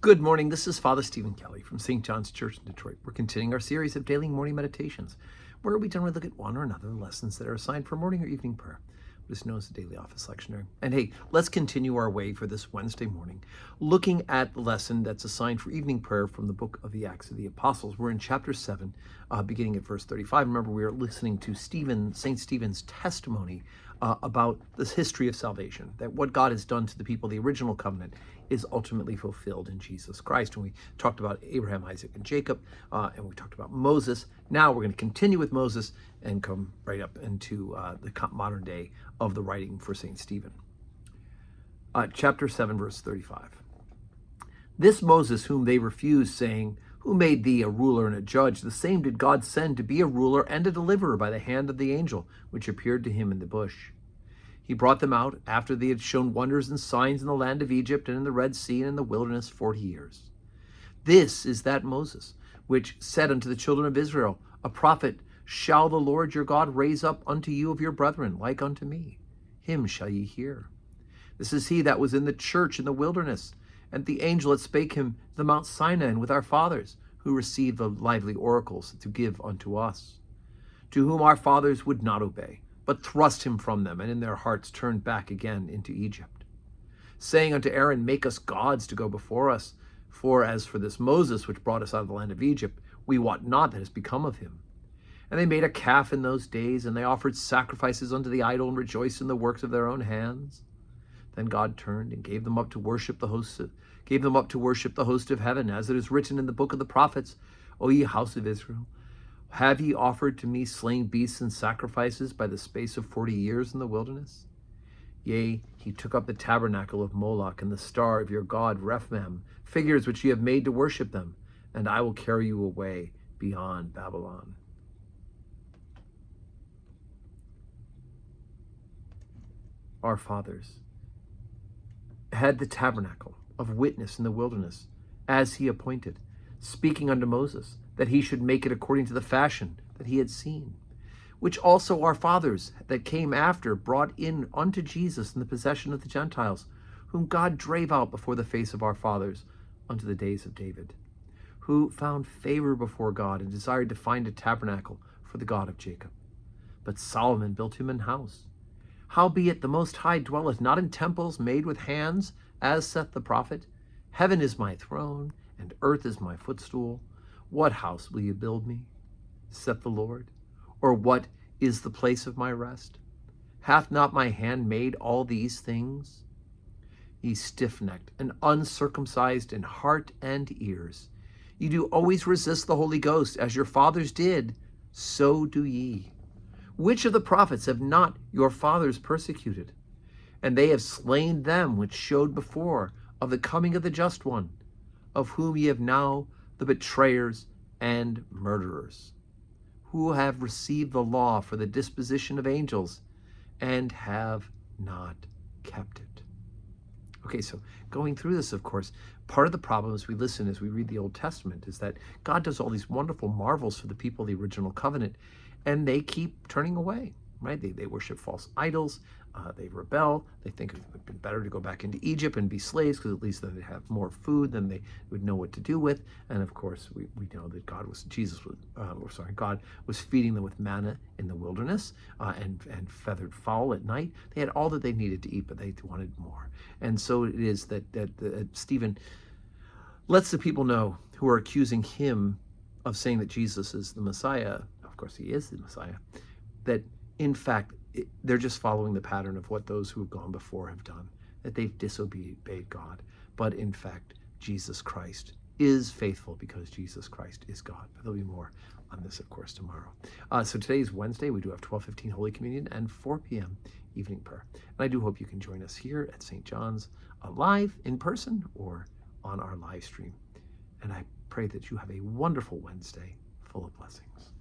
Good morning. This is Father Stephen Kelly from St. John's Church in Detroit. We're continuing our series of daily morning meditations, where we generally look at one or another lessons that are assigned for morning or evening prayer, what is known as the daily office lectionary. And hey, let's continue our way for this Wednesday morning, looking at the lesson that's assigned for evening prayer from the book of the Acts of the Apostles. We're in chapter 7, beginning at verse 35. Remember, we are listening to St. Stephen's testimony about this history of salvation, that what God has done to the people of the original covenant is ultimately fulfilled in Jesus Christ. And we talked about Abraham, Isaac, and Jacob, and we talked about Moses. Now we're going to continue with Moses and come right up into the modern day of the writing for St. Stephen. Chapter 7, verse 35. This Moses whom they refused, saying, "Who made thee a ruler and a judge? The same did God send to be a ruler and a deliverer by the hand of the angel, which appeared to him in the bush. He brought them out after they had shown wonders and signs in the land of Egypt and in the Red Sea and in the wilderness 40 years. This is that Moses, which said unto the children of Israel, A prophet shall the Lord your God raise up unto you of your brethren, like unto me. Him shall ye hear. This is he that was in the church in the wilderness, and the angel that spake him the Mount Sinai, and with our fathers, who received the lively oracles to give unto us, to whom our fathers would not obey, but thrust him from them, and in their hearts turned back again into Egypt, saying unto Aaron, Make us gods to go before us. For as for this Moses, which brought us out of the land of Egypt, we wot not that has become of him. And they made a calf in those days, and they offered sacrifices unto the idol, and rejoiced in the works of their own hands. Then God turned and gave them up to worship the host of heaven, as it is written in the book of the prophets, O ye house of Israel, have ye offered to me slain beasts and sacrifices by the space of 40 years in the wilderness? Yea, he took up the tabernacle of Moloch and the star of your god Rephaim, figures which ye have made to worship them, and I will carry you away beyond Babylon." Our fathers had the tabernacle of witness in the wilderness, as he appointed, speaking unto Moses, that he should make it according to the fashion that he had seen, which also our fathers that came after brought in unto Jesus in the possession of the Gentiles, whom God drave out before the face of our fathers unto the days of David, who found favor before God and desired to find a tabernacle for the God of Jacob. But Solomon built him an house. Howbeit the Most High dwelleth not in temples made with hands, as saith the prophet, Heaven is my throne, and earth is my footstool. What house will ye build me, saith the Lord? Or what is the place of my rest? Hath not my hand made all these things? Ye stiff-necked and uncircumcised in heart and ears, ye do always resist the Holy Ghost, as your fathers did, so do ye. Which of the prophets have not your fathers persecuted? And they have slain them which showed before of the coming of the just one, of whom ye have now the betrayers and murderers, who have received the law for the disposition of angels, and have not kept it. Okay, so going through this, of course, part of the problem as we listen, as we read the Old Testament, is that God does all these wonderful marvels for the people of the original covenant, and they keep turning away, right? They worship false idols. They rebel. They think it would have been better to go back into Egypt and be slaves, because at least then they'd have more food than they would know what to do with. And of course, we know that God was feeding them with manna in the wilderness and feathered fowl at night. They had all that they needed to eat, but they wanted more. And so it is that Stephen lets the people know who are accusing him of saying that Jesus is the Messiah. Of course, he is the Messiah. That in fact, they're just following the pattern of what those who have gone before have done, that they've disobeyed God. But in fact, Jesus Christ is faithful, because Jesus Christ is God. But there'll be more on this, of course, tomorrow. So today is Wednesday. We do have 12:15 Holy Communion and 4 p.m. evening prayer. And I do hope you can join us here at St. John's live in person or on our live stream. And I pray that you have a wonderful Wednesday full of blessings.